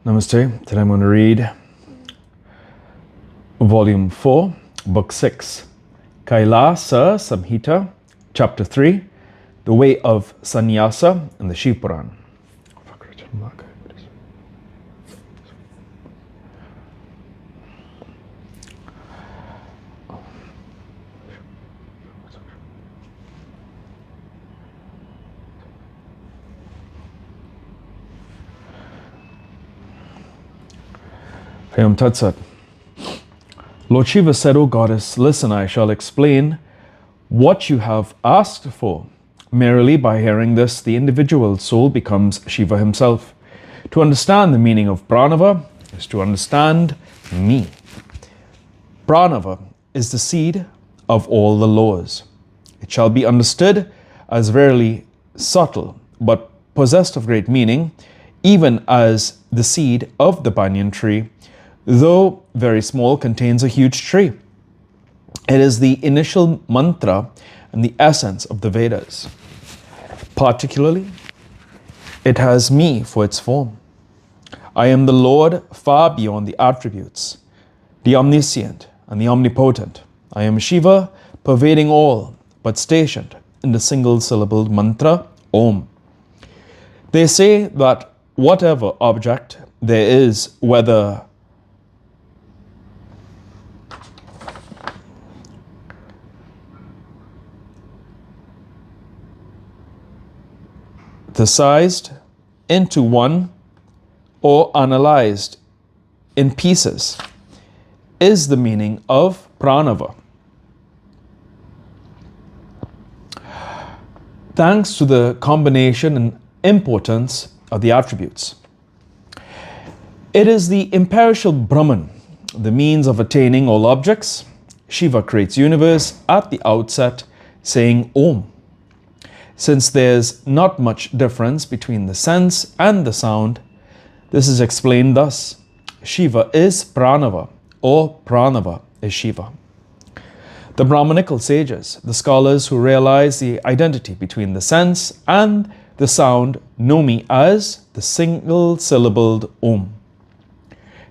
Namaste. Today I'm going to read Volume 4, Book 6, Kailasa Samhita, Chapter 3, The Way of Sannyasa in the Shiva Puran. Hayam Tatsat. Lord Shiva said, O Goddess, listen, I shall explain what you have asked for. Merely by hearing this, the individual soul becomes Shiva himself. To understand the meaning of Pranava is to understand me. Pranava is the seed of all the laws. It shall be understood as very subtle, but possessed of great meaning, even as the seed of the banyan tree, though very small, contains a huge tree. It is the initial mantra and the essence of the Vedas. Particularly, it has me for its form. I am the Lord far beyond the attributes, the omniscient and the omnipotent. I am Shiva, pervading all, but stationed in the single-syllabled mantra, Om. They say that whatever object there is, whether sized into one or analyzed in pieces, is the meaning of Pranava. Thanks to the combination and importance of the attributes. It is the imperishable Brahman, the means of attaining all objects. Shiva creates universe at the outset, saying Om. Since there's not much difference between the sense and the sound, this is explained thus. Shiva is Pranava, or Pranava is Shiva. The Brahmanical sages, the scholars who realize the identity between the sense and the sound, know me as the single-syllabled Om.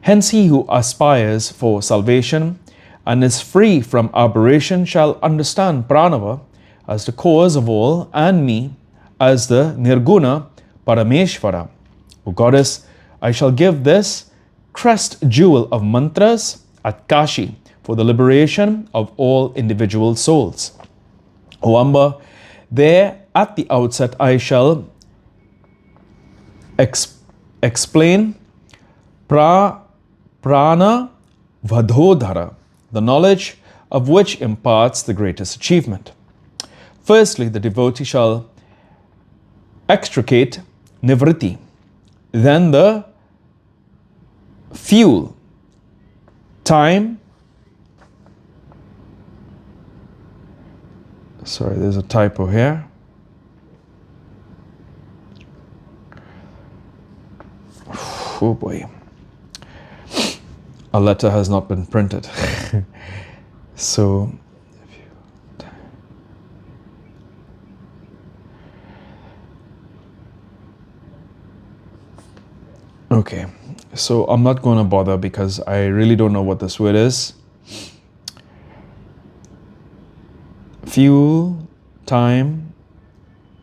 Hence he who aspires for salvation and is free from aberration shall understand Pranava as the cause of all, and me as the Nirguna Parameshvara. O Goddess, I shall give this crest jewel of mantras at Kashi for the liberation of all individual souls. O Amba, there at the outset I shall explain Prana Vadhodhara, the knowledge of which imparts the greatest achievement. Firstly, the devotee shall extricate nivritti, then the fuel, time. Sorry, there's a typo here. Oh boy. A letter has not been printed. So, okay, so I'm not going to bother because I really don't know what this word is. Fuel, time,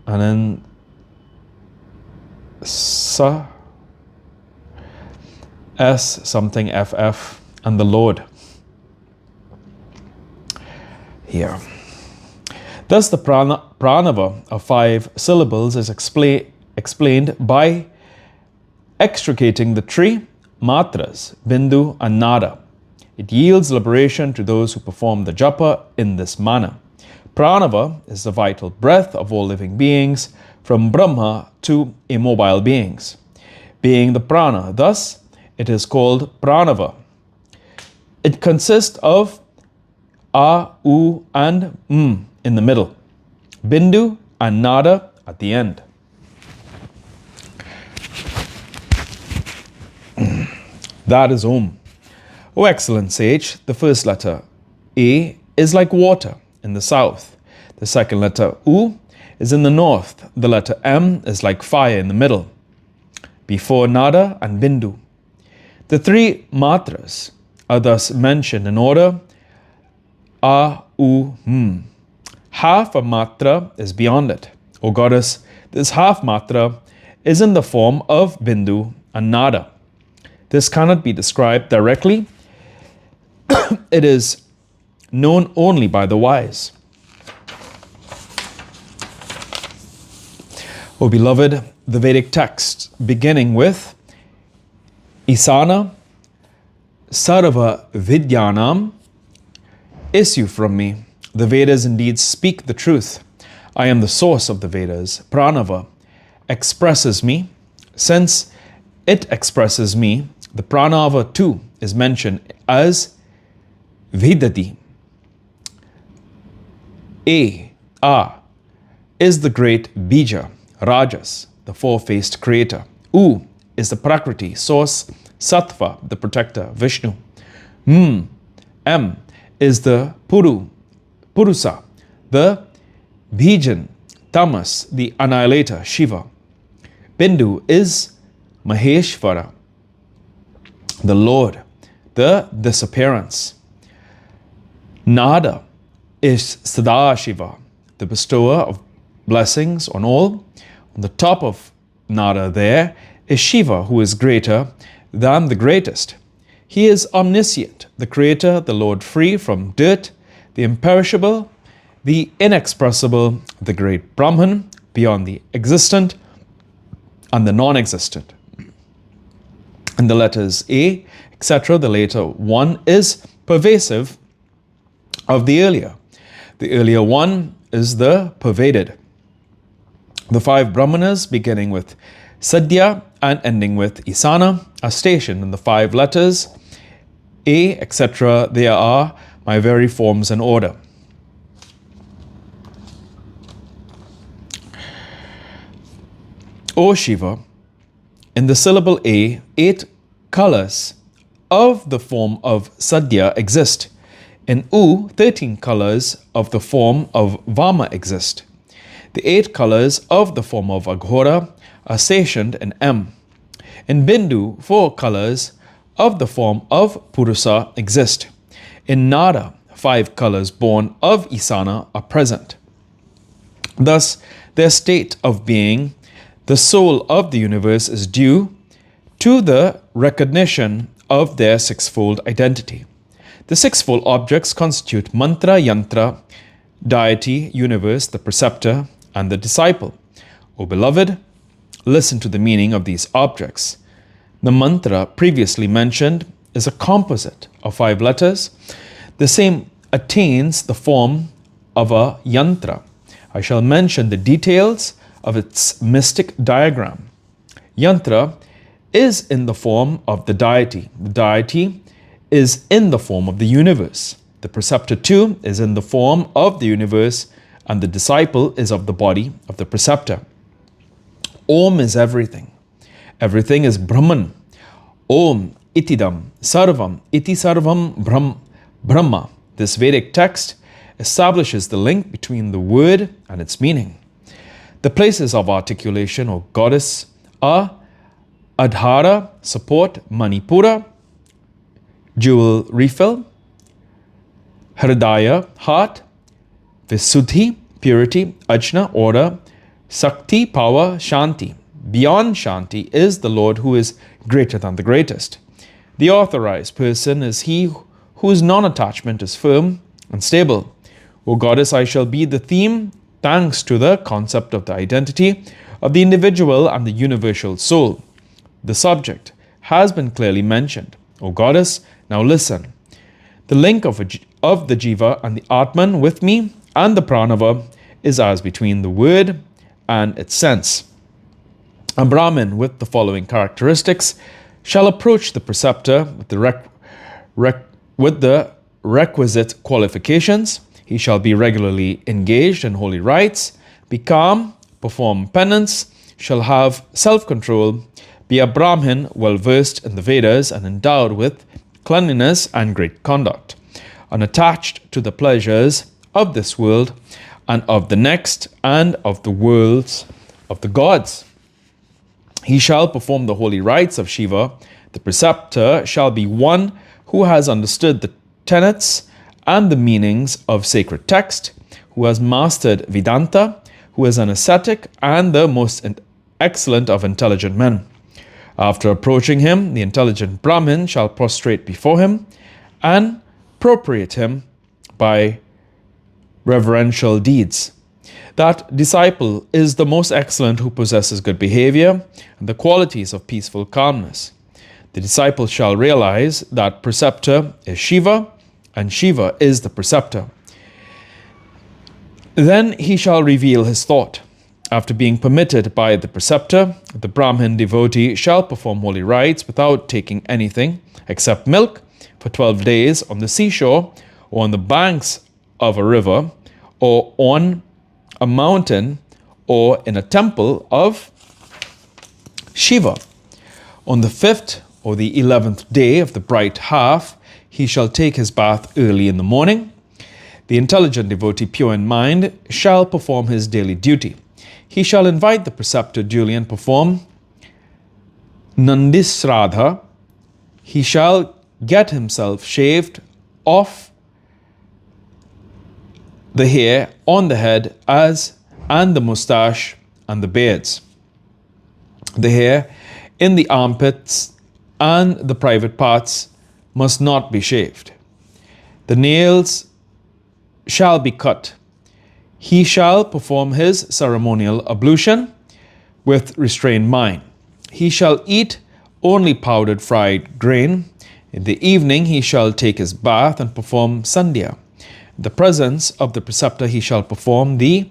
and then sa, S something FF, and the Lord. Here. Thus the pranava of 5 syllables is explained by extricating the tree, matras, bindu, and nada. It yields liberation to those who perform the japa in this manner. Pranava is the vital breath of all living beings, from Brahma to immobile beings. Being the prana, thus, it is called pranava. It consists of a, u, and m in the middle, bindu and nada at the end. That is Om. O excellent sage, the first letter, A, is like water in the south. The second letter, U, is in the north. The letter M is like fire in the middle, before Nada and Bindu. The three matras are thus mentioned in order: a, u, m. Half a matra is beyond it. O goddess, this half matra is in the form of bindu and nada. This cannot be described directly. It is known only by the wise. O beloved, the Vedic text beginning with Isana Sarva Vidyanam issue from me. The Vedas indeed speak the truth. I am the source of the Vedas. Pranava expresses me. Since it expresses me, the Pranava too is mentioned as Vidati. A is the great Bija, Rajas, the four-faced creator. U is the Prakriti, source, Sattva, the protector, Vishnu. M is the Purusa, the Bhijan, Tamas, the annihilator, Shiva. Bindu is Maheshvara, the Lord, the disappearance. Nada is Sadashiva, the bestower of blessings on all. On the top of Nada there is Shiva, who is greater than the greatest. He is omniscient, the creator, the Lord free from dirt, the imperishable, the inexpressible, the great Brahman, beyond the existent and the non-existent. And the letters A, etc., the later one is pervasive of the earlier. The earlier one is the pervaded. The five Brahmanas, beginning with Sadhya and ending with Isana, are stationed in the five letters A, etc. They are my very forms and order. O Shiva, in the syllable A, 8 colors of the form of Sadhya exist. In U, 13 colors of the form of Vama exist. The 8 colors of the form of Aghora are stationed in M. In Bindu, 4 colors of the form of Purusa exist. In Nada, 5 colors born of Isana are present. Thus, their state of being, the soul of the universe, is due to the recognition of their sixfold identity. The sixfold objects constitute mantra, yantra, deity, universe, the preceptor, and the disciple. O beloved, listen to the meaning of these objects. The mantra previously mentioned is a composite of 5 letters. The same attains the form of a yantra. I shall mention the details of its mystic diagram. Yantra is in the form of the deity. The deity is in the form of the universe. The preceptor too is in the form of the universe, and the disciple is of the body of the preceptor. Om is everything. Everything is Brahman. Om itidam sarvam iti sarvam brahma. This Vedic text establishes the link between the word and its meaning. The places of articulation, or goddess, are Adhara, support, Manipura, jewel refill, Hridaya, heart, Visuddhi, purity, Ajna, order, Sakti, power, Shanti. Beyond Shanti is the Lord who is greater than the greatest. The authorized person is he whose non-attachment is firm and stable. O goddess, I shall be the theme thanks to the concept of the identity of the individual and the universal soul. The subject has been clearly mentioned. O goddess, now listen. The link of the Jiva and the Atman with me and the Pranava is as between the word and its sense. A Brahmin with the following characteristics shall approach the preceptor with the requisite qualifications. He shall be regularly engaged in holy rites, be calm, perform penance, shall have self-control, be a Brahmin well versed in the Vedas and endowed with cleanliness and great conduct, unattached to the pleasures of this world and of the next and of the worlds of the gods. He shall perform the holy rites of Shiva. The preceptor shall be one who has understood the tenets and the meanings of sacred text, who has mastered Vedanta, who is an ascetic and the most excellent of intelligent men. After approaching him, the intelligent Brahmin shall prostrate before him and propitiate him by reverential deeds. That disciple is the most excellent who possesses good behavior and the qualities of peaceful calmness. The disciple shall realize that preceptor is Shiva and Shiva is the preceptor. Then he shall reveal his thought. After being permitted by the preceptor, the Brahmin devotee shall perform holy rites without taking anything except milk for 12 days on the seashore or on the banks of a river or on a mountain or in a temple of Shiva. On the 5th or the 11th day of the bright half, he shall take his bath early in the morning. The intelligent devotee, pure in mind, shall perform his daily duty. He shall invite the preceptor duly and perform Nandisradha. He shall get himself shaved off the hair on the head and the moustache and the beards. The hair in the armpits and the private parts must not be shaved. The nails shall be cut. He shall perform his ceremonial ablution with restrained mind. He shall eat only powdered fried grain. In the evening he shall take his bath and perform sandhya. In the presence of the preceptor he shall perform the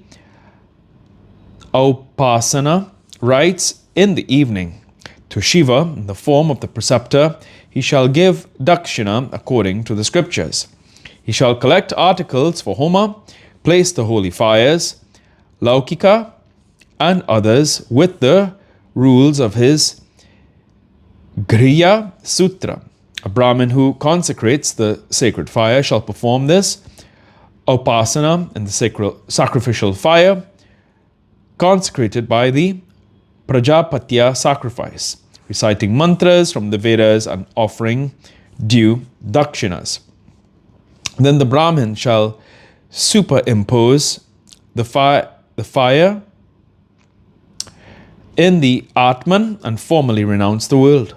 upasana rites in the evening. To Shiva, in the form of the preceptor, he shall give dakshina according to the scriptures. He shall collect articles for Homa, place the holy fires, Laukika, and others with the rules of his Griya Sutra. A Brahmin who consecrates the sacred fire shall perform this upasana in the sacrificial fire consecrated by the Prajapatya sacrifice, reciting mantras from the Vedas and offering due dakshinas. Then the Brahmin shall superimpose the fire in the Atman and formally renounce the world.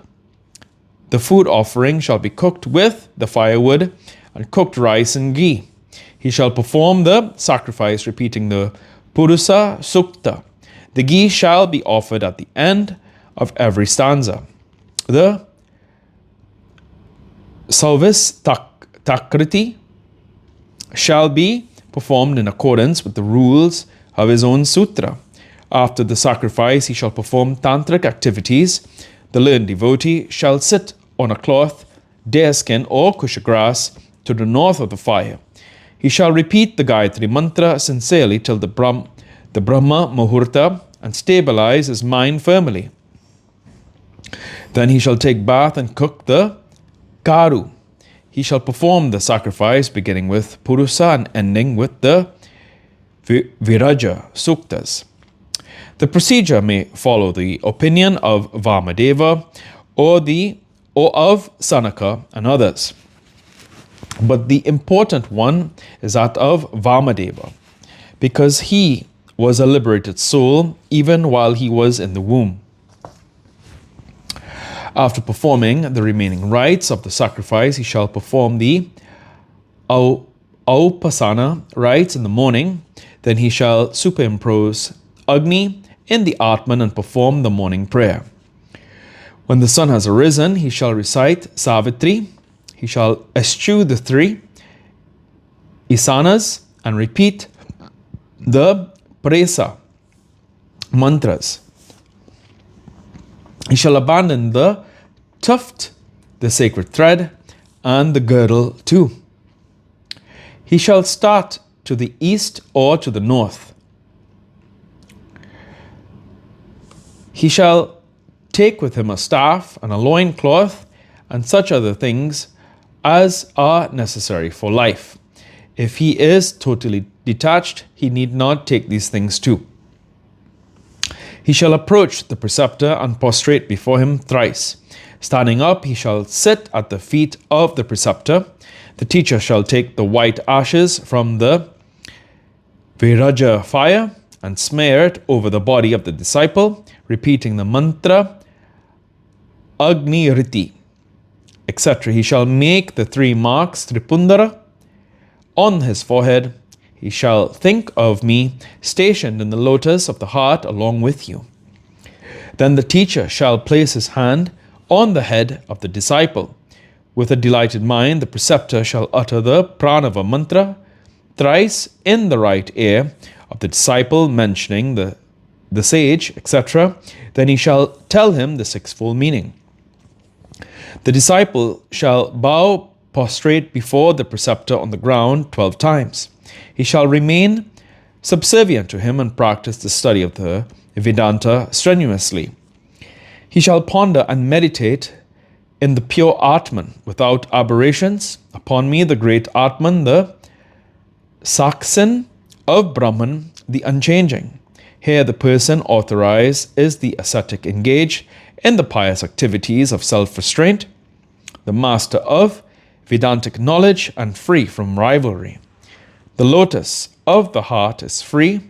The food offering shall be cooked with the firewood and cooked rice and ghee. He shall perform the sacrifice repeating the Purusa Sukta. The ghee shall be offered at the end of every stanza. The Salvis Takriti shall be performed in accordance with the rules of his own sutra. After the sacrifice, he shall perform tantric activities. The learned devotee shall sit on a cloth, deerskin, or kusha grass to the north of the fire. He shall repeat the Gayatri mantra sincerely till the Brahma Muhurta and stabilize his mind firmly. Then he shall take bath and cook the Karu. He shall perform the sacrifice beginning with Purusa and ending with the Viraja Suktas. The procedure may follow the opinion of Vamadeva or of Sanaka and others. But the important one is that of Vamadeva, because he was a liberated soul even while he was in the womb. After performing the remaining rites of the sacrifice, he shall perform the Upasana rites in the morning. Then he shall superimpose Agni in the Atman and perform the morning prayer. When the sun has arisen, he shall recite Savitri. He shall eschew the three Isanas and repeat the Presa mantras. He shall abandon the tuft, the sacred thread, and the girdle too. He shall start to the east or to the north. He shall take with him a staff and a loincloth and such other things as are necessary for life. If he is totally detached, he need not take these things too. He shall approach the preceptor and prostrate before him thrice. Standing up, he shall sit at the feet of the preceptor. The teacher shall take the white ashes from the Viraja fire and smear it over the body of the disciple, repeating the mantra Agni Riti, etc. He shall make the 3 marks Tripundara on his forehead. He shall think of me stationed in the lotus of the heart along with you. Then the teacher shall place his hand on the head of the disciple. With a delighted mind, the preceptor shall utter the pranava mantra thrice in the right ear of the disciple, mentioning the sage, etc. Then he shall tell him the 6-fold meaning. The disciple shall bow prostrate before the preceptor on the ground 12 times. He shall remain subservient to him and practice the study of the Vedanta strenuously. He shall ponder and meditate in the pure Atman without aberrations. Upon me, the great Atman, the Saksin of Brahman, the unchanging. Here the person authorized is the ascetic engaged in the pious activities of self-restraint, the master of Vedantic knowledge and free from rivalry. The lotus of the heart is free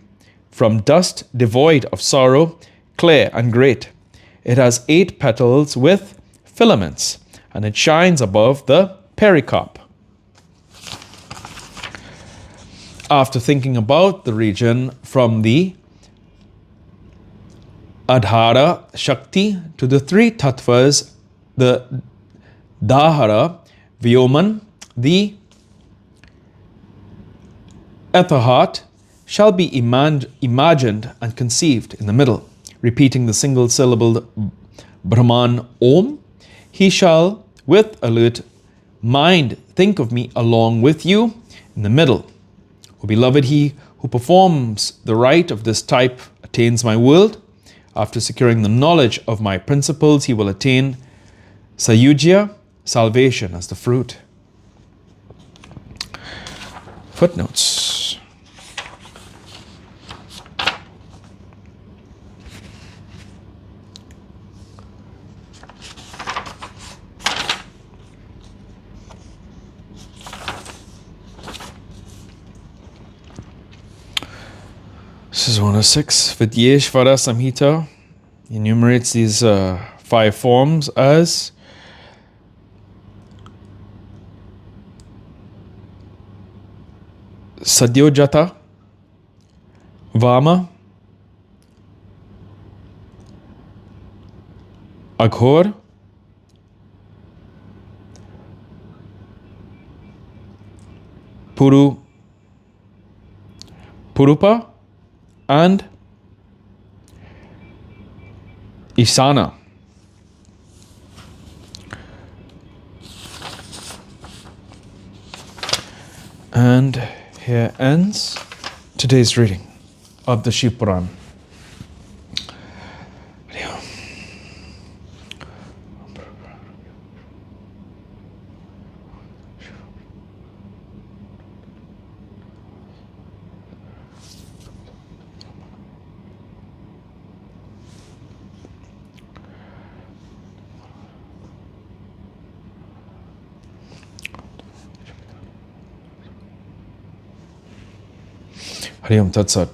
from dust, devoid of sorrow, clear and great. It has 8 petals with filaments, and it shines above the pericarp. After thinking about the region from the Adhara Shakti to the 3 tattvas, the Dahara, Vyoman, the Ethahat, shall be imagined and conceived in the middle, repeating the single-syllabled Brahman Om. He shall, with alert mind, think of me along with you in the middle. O beloved, he who performs the rite of this type attains my world. After securing the knowledge of my principles, he will attain Sayujya, salvation as the fruit. Footnotes. This is 106. Vidyeshvara Samhita enumerates these 5 forms as Sadyojata, Vama, Aghor, Purupa, and Isana. And here ends today's reading of the Shiva Puran. Hari Om Tat Sat.